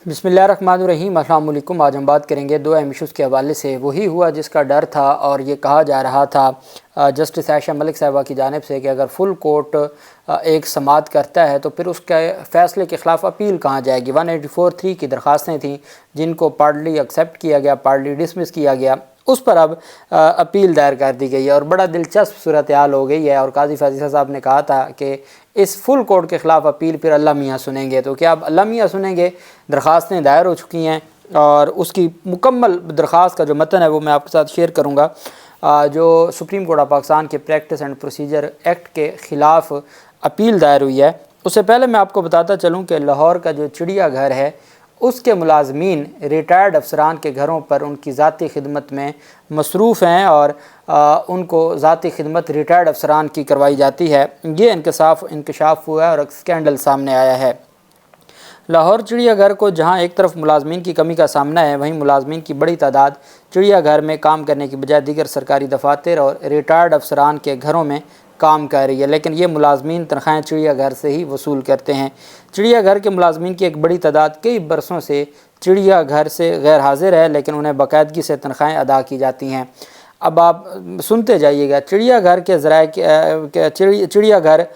बिस्मिल्लाहिर्रहमानिर्रहीम। अस्सलाम वालेकुम। आज हम बात करेंगे दो अहम इश्यूज़ के हवाले से। वही हुआ जिसका डर था और ये कहा जा रहा था जस्टिस आयशा मलिक साहिबा की जानिब से कि अगर फुल कोर्ट एक समाअत करता है तो फिर उसके फ़ैसले के ख़िलाफ़ अपील कहाँ जाएगी। 184(3) की दरख्वास्तें थीं जिनको पार्टली एक्सेप्ट किया गया, पार्टली डिसमिस किया गया, उस पर अब अपील दायर कर दी गई है और बड़ा दिलचस्प सूरत हाल हो गई है। और काजी फाजिल साहब ने कहा था कि इस फुल कोर्ट के ख़िलाफ़ अपील फिर अल्लाह मियाँ सुनेंगे। तो क्या अब अल्लाह मियाँ सुनेंगे? दरख्वास्तें दायर हो चुकी हैं और उसकी मुकम्मल दरख्वास्त का जो मतन है वो मैं आपके साथ शेयर करूँगा। जो सुप्रीम कोर्ट ऑफ पाकिस्तान के प्रैक्टिस एंड प्रोसीजर एक्ट के ख़िलाफ़ अपील दायर हुई है, उससे पहले मैं आपको बताता चलूँ कि लाहौर का जो चिड़िया घर है उसके मुलाजमीन रिटायर्ड अफसरान के घरों पर उनकी ज़ाती खिदमत में मसरूफ़ हैं और उनको ज़ाती खिदमत रिटायर्ड अफसरान की करवाई जाती है। ये इंकशाफ हुआ है और एक स्कैंडल सामने आया है। लाहौर चिड़ियाघर को जहां एक तरफ मुलाजमीन की कमी का सामना है, वहीं मुलाजमीन की बड़ी तादाद चिड़ियाघर में काम करने की बजाय दीगर सरकारी दफातर और रिटायर्ड अफसरान के घरों में काम कर रही है। लेकिन ये मुलाजमीन तनख्वाहें चिड़ियाघर से ही वसूल करते हैं। चिड़ियाघर के मुलाजमीन की एक बड़ी तादाद कई बरसों से चिड़ियाघर से गैर हाजिर है, लेकिन उन्हें बाकायदगी से तनख्वाहें अदा की जाती हैं। अब आप सुनते जाइएगा। चिड़ियाघर के ज़राए चिड़ियाघर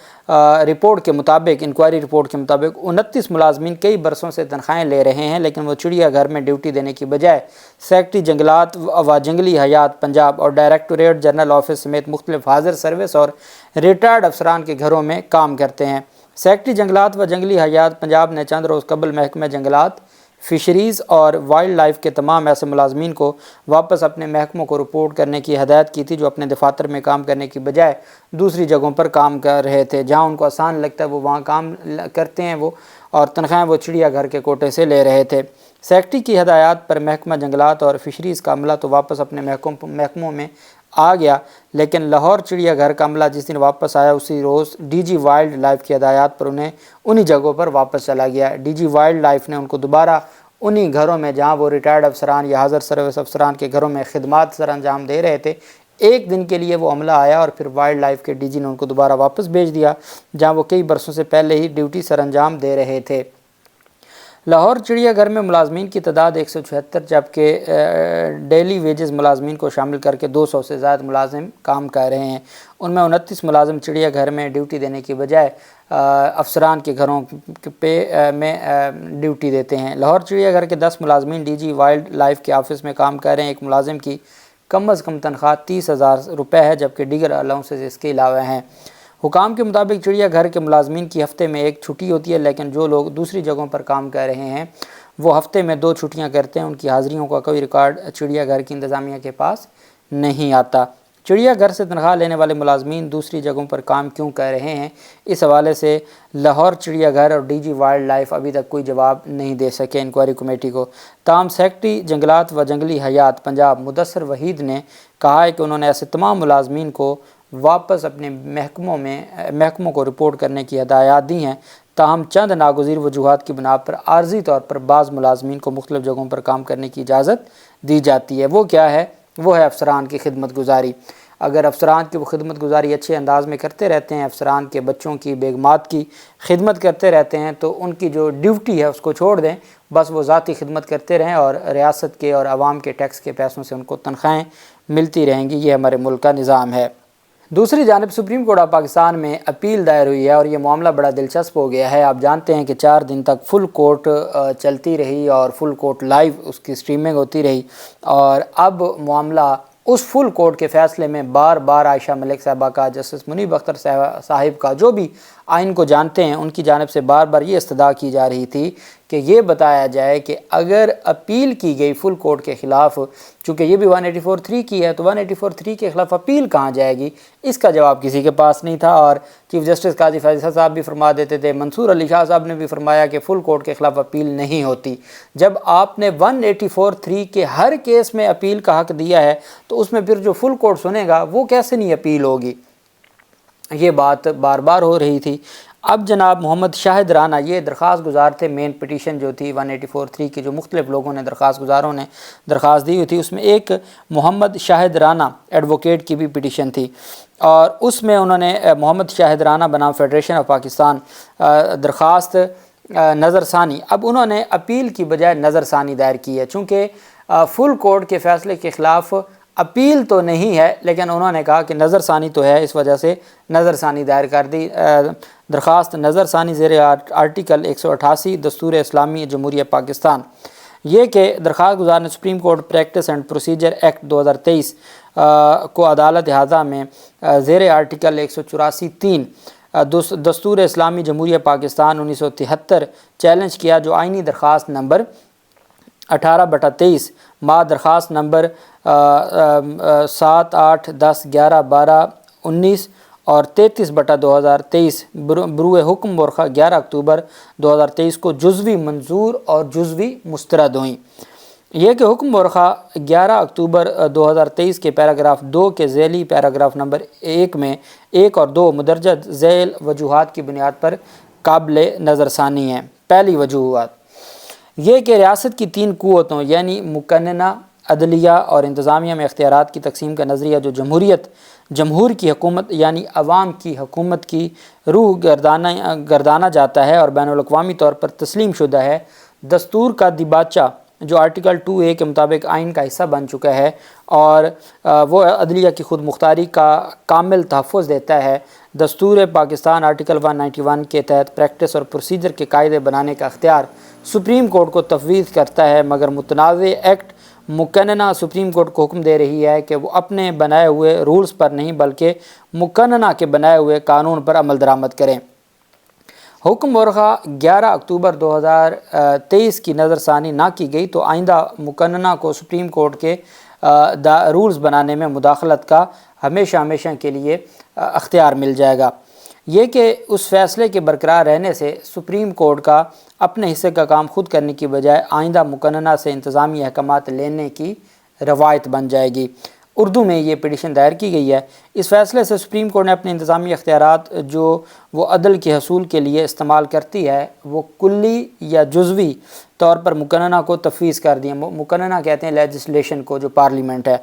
रिपोर्ट के मुताबिक, इंक्वायरी रिपोर्ट के मुताबिक 29 मुलाजमीन कई बरसों से तनख्वाहें ले रहे हैं, लेकिन वो चिड़ियाघर में ड्यूटी देने की बजाय सेक्रेटरी जंगलात व जंगली हयात पंजाब और डायरेक्टोरेट जनरल ऑफिस समेत मुख्तलिफ हाजिर सर्विस और रिटायर्ड अफसरान के घरों में काम करते हैं। सेक्रेटरी जंगलात व जंगली हयात पंजाब ने चंद रोज़ कबल महकमा जंगलात, फ़िशरीज़ और वाइल्ड लाइफ के तमाम ऐसे मुलाजमीन को वापस अपने महकमों को रिपोर्ट करने की हदायत की थी जो अपने दफातर में काम करने की बजाय दूसरी जगहों पर काम कर रहे थे। जहां उनको आसान लगता है वो वहां काम करते हैं वो, और तनख्वाहें वो चिड़ियाघर के कोटे से ले रहे थे। सेक्रेटरी की हदायत पर महकमा जंगलात और फ़िशरीज़ का अमला तो वापस अपने महकमों में आ गया, लेकिन लाहौर चिड़ियाघर का अमला जिस दिन वापस आया उसी रोज़ डीजी वाइल्ड लाइफ की हदायत पर उन्हें उन्हीं जगहों पर वापस चला गया। डीजी वाइल्ड लाइफ ने उनको दोबारा उन्हीं घरों में, जहां वो रिटायर्ड अफसरान या हाज़र सर्विस अफसरान के घरों में खिदमात सर अंजाम दे रहे थे, एक दिन के लिए वो अमला आया और फिर वाइल्ड लाइफ के डीजी ने उनको दोबारा वापस भेज दिया जहाँ वो कई बरसों से पहले ही ड्यूटी सर अंजाम दे रहे थे। लाहौर चिड़ियाघर में मुलाजमीन की तादाद 176, जबकि डेली वेजेस मुलाजमीन को शामिल करके 200 से ज़्यादा मुलाजिम काम कर रहे हैं। उनमें 29 मुलाजिम चिड़ियाघर में ड्यूटी देने की बजाय अफसरान के घरों में ड्यूटी देते हैं। लाहौर चिड़ियाघर के 10 मुलाजमीन डीजी वाइल्ड लाइफ के ऑफिस में काम कर रहे हैं। एक मुलाजिम की कम अज़ कम तनख्वाह 30,000 रुपये है, जबकि दीगर अलाउंसेस इसके अलावा हैं। हुकाम के मुताबिक चिड़ियाघर के मुलाजमीन की हफ़्ते में एक छुट्टी होती है, लेकिन जो लोग दूसरी जगहों पर काम कर रहे हैं वो हफ़्ते में 2 छुट्टियां करते हैं। उनकी हाज़िरियों का कोई रिकॉर्ड चिड़ियाघर की इंतज़ामिया के पास नहीं आता। चिड़ियाघर से तनख्वाह लेने वाले मुलाजमीन दूसरी जगहों पर काम क्यों कर रहे हैं, इस हवाले से लाहौर चिड़ियाघर और डीजी वाइल्ड लाइफ अभी तक कोई जवाब नहीं दे सके इंक्वायरी कमेटी को। ताहम सेक्रेटरी जंगलात व जंगली हयात पंजाब मुदस्सर वहीद ने कहा है कि उन्होंने ऐसे तमाम मुलाजमीन को वापस अपने महकमों को रिपोर्ट करने की हदायत दी हैं। ताहम चंद नागुज़ीर वजूहात की बुनियाद पर आर्जी तौर पर बाज़ मुलाजमीन को मुख्तलिफ़ जगहों पर काम करने की इजाज़त दी जाती है। वो क्या है? वो है अफसरान की खिदमत गुजारी। अगर अफसरान की वो खिदमत गुजारी अच्छे अंदाज में करते रहते हैं, अफसरान के बच्चों की, बेगमात की खिदमत करते रहते हैं, तो उनकी जो ड्यूटी है उसको छोड़ दें, बस वो ज़ाती खिदमत करते रहें और रियासत के और आवाम के टैक्स के पैसों से उनको तनख्वाहें मिलती रहेंगी। ये हमारे मुल्क का निज़ाम है। दूसरी जानिब सुप्रीम कोर्ट ऑफ पाकिस्तान में अपील दायर हुई है और ये मामला बड़ा दिलचस्प हो गया है। आप जानते हैं कि 4 दिन तक फुल कोर्ट चलती रही और फुल कोर्ट लाइव उसकी स्ट्रीमिंग होती रही, और अब मामला उस फुल कोर्ट के फ़ैसले में बार बार आयशा मलिक साहिबा का, जस्टिस मुनीब अख्तर साहिब का, जो भी आइन को जानते हैं उनकी जानिब से बार बार ये इस्तदा की जा रही थी कि ये बताया जाए कि अगर अपील की गई फुल कोर्ट के ख़िलाफ़, चूँकि ये भी 184(3) की है, तो 184(3) के ख़िलाफ़ अपील कहाँ जाएगी, इसका जवाब किसी के पास नहीं था। और चीफ़ जस्टिस काजी फाजिल साहब भी फरमा देते थे, मंसूर अली शाह साहब ने भी फरमाया कि फुल कोर्ट के ख़िलाफ़ अपील नहीं होती। जब आपने 184(3) के हर केस में अपील का हक़ दिया है तो उसमें फिर जो फुल कोर्ट सुनेगा वो कैसे नहीं अपील होगी। ये बात बार बार हो रही थी। अब जनाब मोहम्मद शाहिद राना ये दरख्वास्त गुजार थे। मेन पिटीशन जो थी 184(3) की, जो मुख्तलिफ़ लोगों ने दरख्वास्त गुजारों ने दरख्वास्त दी हुई थी, उसमें एक मोहम्मद शाहिद राना एडवोकेट की भी पिटीशन थी और उसमें उन्होंने मोहम्मद शाहिद राना बनाम फेडरेशन ऑफ पाकिस्तान दरख्वास्त نظر ثانی، اب انہوں نے اپیل کی بجائے نظر ثانی دائر کی ہے، چونکہ فل کورٹ کے فیصلے کے خلاف اپیل تو نہیں ہے لیکن انہوں نے کہا کہ نظر ثانی تو ہے، اس وجہ سے نظر ثانی دائر کر دی۔ درخواست نظر ثانی زیر آرٹیکل 188 دستور اسلامی جمہوریہ پاکستان، یہ کہ درخواست گزار نے supreme court practice and procedure act 2023 کو عدالت ہاذا میں زیر آرٹیکل 184(3) دستور اسلامی جمہوریہ پاکستان 1973 چیلنج کیا، جو آئینی درخواست نمبر 18/23 ماہ درخواست نمبر 7، 8، 10، 11، 12، 19 اور 33/2023 بروئے حکم برخہ 11 اکتوبر 2023 کو جزوی منظور اور جزوی مسترد ہوئیں۔ یہ کہ حکم برخہ 11 اکتوبر 2023 کے پیراگراف 2 کے ذیلی پیراگراف نمبر 1 میں 1 اور 2 مندرجہ ذیل وجوہات کی بنیاد پر قابل نظر ثانی ہیں۔ پہلی وجوہات یہ کہ ریاست کی 3 قوتوں یعنی مقننہ، عدلیہ اور انتظامیہ میں اختیارات کی تقسیم کا نظریہ جو جمہور کی حکومت یعنی عوام کی حکومت کی روح گردانا جاتا ہے اور بین الاقوامی طور پر تسلیم شدہ ہے، دستور کا دیباچہ جو آرٹیکل 2A کے مطابق آئین کا حصہ بن چکا ہے اور وہ عدلیہ کی خود مختاری کا کامل تحفظ دیتا ہے، دستور پاکستان آرٹیکل 191 کے تحت پریکٹس اور پروسیجر کے قاعدے بنانے کا اختیار سپریم کورٹ کو تفویض کرتا ہے، مگر متنازع ایکٹ مقننہ سپریم کورٹ کو حکم دے رہی ہے کہ وہ اپنے بنائے ہوئے رولز پر نہیں بلکہ مقننہ کے بنائے ہوئے قانون پر عمل درآمد کریں۔ حکم برخہ 11 اکتوبر 2023 کی نظر ثانی نہ کی گئی تو آئندہ مقننہ کو سپریم کورٹ کے رولز بنانے میں مداخلت کا ہمیشہ کے لیے اختیار مل جائے گا۔ یہ کہ اس فیصلے کے برقرار رہنے سے سپریم کورٹ کا اپنے حصے کا کام خود کرنے کی بجائے آئندہ مقننہ سے انتظامی احکامات لینے کی روایت بن جائے گی۔ اردو میں یہ پٹیشن دائر کی گئی ہے۔ اس فیصلے سے سپریم کورٹ نے اپنے انتظامی اختیارات جو وہ عدل کے حصول کے لیے استعمال کرتی ہے وہ کلی یا جزوی طور پر مقننہ کو تفویض کر دیا۔ مقننہ کہتے ہیں لیجسلیشن کو، جو پارلیمنٹ ہے۔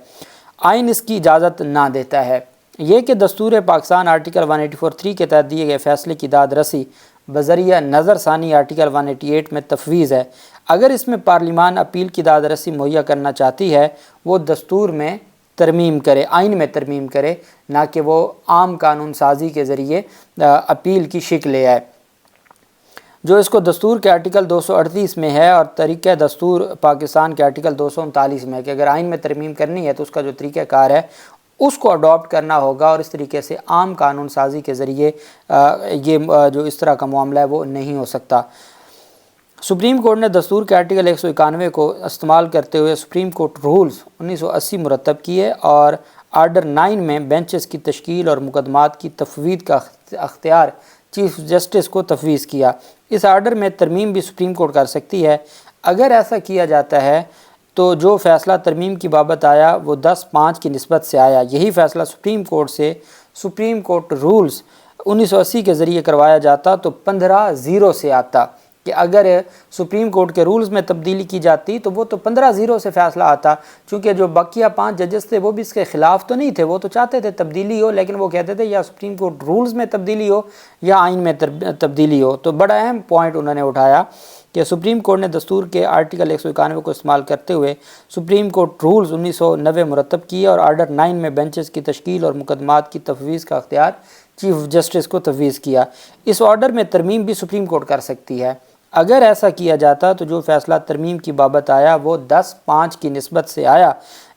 آئین اس کی اجازت نہ دیتا ہے۔ یہ کہ دستور پاکستان آرٹیکل 184(3) کے تحت دیے گئے فیصلے کی داد رسی بذریعہ نظر ثانی آرٹیکل 188 میں تفویض ہے۔ اگر اس میں پارلیمان اپیل کی داد رسی مہیا کرنا چاہتی ہے، وہ دستور میں ترمیم کرے، آئین میں ترمیم کرے، نہ کہ وہ عام قانون سازی کے ذریعے اپیل کی شکل لے آئے، جو اس کو دستور کے آرٹیکل 238 میں ہے اور طریقہ دستور پاکستان کے آرٹیکل 239 میں ہے کہ اگر آئین میں ترمیم کرنی ہے تو اس کا جو طریقہ کار ہے اس کو اڈاپٹ کرنا ہوگا، اور اس طریقے سے عام قانون سازی کے ذریعے یہ جو اس طرح کا معاملہ ہے وہ نہیں ہو سکتا۔ سپریم کورٹ نے دستور کے آرٹیکل 191 کو استعمال کرتے ہوئے سپریم کورٹ رولز 1980 مرتب کیے اور آرڈر 9 میں بینچز کی تشکیل اور مقدمات کی تفویض کا اختیار چیف جسٹس کو تفویض کیا۔ اس آرڈر میں ترمیم بھی سپریم کورٹ کر سکتی ہے۔ اگر ایسا کیا جاتا ہے تو جو فیصلہ ترمیم کی بابت آیا وہ 10-5 کی نسبت سے آیا۔ یہی فیصلہ سپریم کورٹ سے سپریم کورٹ رولز 1980 کے ذریعے کروایا جاتا تو 15-0 سے آتا، کہ اگر سپریم کورٹ کے رولز میں تبدیلی کی جاتی تو وہ تو 15-0 سے فیصلہ آتا، چونکہ جو بقیہ 5 ججز تھے وہ بھی اس کے خلاف تو نہیں تھے، وہ تو چاہتے تھے تبدیلی ہو، لیکن وہ کہتے تھے یا سپریم کورٹ رولز میں تبدیلی ہو یا آئین میں تبدیلی ہو۔ تو بڑا اہم پوائنٹ انہوں نے اٹھایا کہ سپریم کورٹ نے دستور کے آرٹیکل 191 کو استعمال کرتے ہوئے سپریم کورٹ رولز 1990 مرتب کیے اور آرڈر 9 میں بینچز کی تشکیل اور مقدمات کی تفویض کا اختیار چیف جسٹس کو تفویض کیا۔ اس آرڈر میں ترمیم بھی سپریم کورٹ کر سکتی ہے۔ اگر ایسا کیا جاتا تو جو فیصلہ ترمیم کی بابت آیا وہ 10-5 کی نسبت سے آیا۔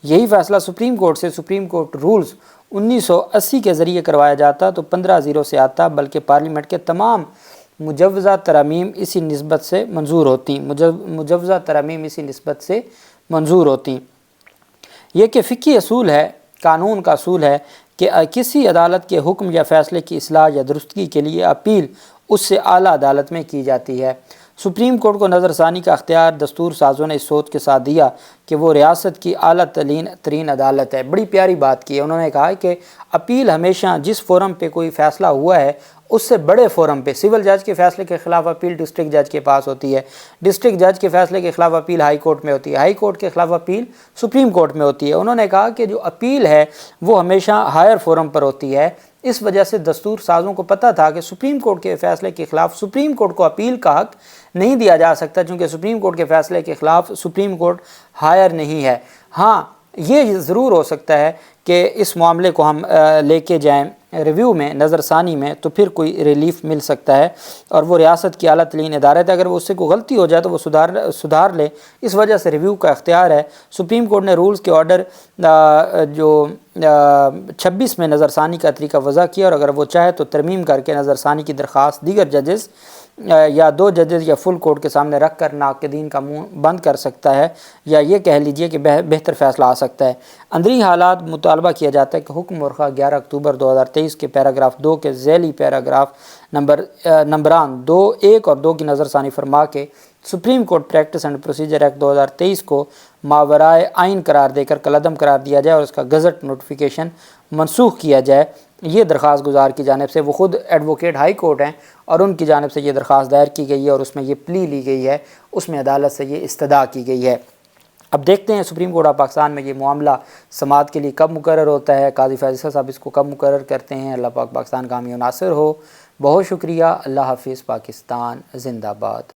یہی فیصلہ سپریم کورٹ سے سپریم کورٹ رولز 1980 کے ذریعے کروایا جاتا تو 15-0 سے آتا، بلکہ پارلیمنٹ کے تمام مجوزہ ترامیم اسی نسبت سے منظور ہوتی یہ کہ فقہی اصول ہے، قانون کا اصول ہے کہ کسی عدالت کے حکم یا فیصلے کی اصلاح یا درستگی کے لیے اپیل اس سے اعلیٰ عدالت میں کی جاتی ہے۔ سپریم کورٹ کو نظر ثانی کا اختیار دستور سازوں نے اس سوچ کے ساتھ دیا کہ وہ ریاست کی اعلیٰ ترین عدالت ہے۔ بڑی پیاری بات کی ہے، انہوں نے کہا کہ اپیل ہمیشہ جس فورم پہ کوئی فیصلہ ہوا ہے اس سے بڑے فورم پہ، سول جج کے فیصلے کے خلاف اپیل ڈسٹرکٹ جج کے پاس ہوتی ہے، ڈسٹرکٹ جج کے فیصلے کے خلاف اپیل ہائی کورٹ میں ہوتی ہے، ہائی کورٹ کے خلاف اپیل سپریم کورٹ میں ہوتی ہے۔ انہوں نے کہا کہ جو اپیل ہے وہ ہمیشہ ہائر فورم پر ہوتی ہے، اس وجہ سے دستور سازوں کو پتہ تھا کہ سپریم کورٹ کے فیصلے کے خلاف سپریم کورٹ کو اپیل کا حق نہیں دیا جا سکتا، چونکہ سپریم کورٹ کے فیصلے کے خلاف سپریم کورٹ ہائر نہیں ہے۔ ہاں یہ ضرور ہو سکتا ہے کہ اس معاملے کو ہم لے کے جائیں ریویو میں، نظر ثانی میں، تو پھر کوئی ریلیف مل سکتا ہے، اور وہ ریاست کی اعلیٰ ترین عدالت ہے، اگر وہ اس سے کوئی غلطی ہو جائے تو وہ سدھار لے، اس وجہ سے ریویو کا اختیار ہے۔ سپریم کورٹ نے رولز کے آرڈر جو 26 میں نظر ثانی کا طریقہ وضع کیا، اور اگر وہ چاہے تو ترمیم کر کے نظر ثانی کی درخواست دیگر ججز یا 2 ججز یا فل کورٹ کے سامنے رکھ کر ناقدین کا منہ بند کر سکتا ہے، یا یہ کہہ لیجئے کہ بہتر فیصلہ آ سکتا ہے۔ اندری حالات مطالبہ کیا جاتا ہے کہ حکم مرخہ 11 اکتوبر 2023 کے پیراگراف 2 کے ذیلی پیراگراف نمبران 2, 1 اور 2 کی نظر ثانی فرما کے supreme court practice and procedure act 2023 کو ماورائے آئین قرار دے کر کالعدم قرار دیا جائے اور اس کا گزٹ نوٹیفیکیشن منسوخ کیا جائے۔ یہ درخواست گزار کی جانب سے، وہ خود ایڈوکیٹ ہائی کورٹ ہیں، اور ان کی جانب سے یہ درخواست دائر کی گئی ہے، اور اس میں یہ پلی لی گئی ہے، اس میں عدالت سے یہ استدعا کی گئی ہے۔ اب دیکھتے ہیں سپریم کورٹ آف پاکستان میں یہ معاملہ سماعت کے لیے کب مقرر ہوتا ہے، قاضی فیصل صاحب اس کو کب مقرر کرتے ہیں۔ اللہ پاک پاکستان کا حامی و ناصر ہو۔ بہت شکریہ۔ اللہ حافظ۔ پاکستان زندہ باد۔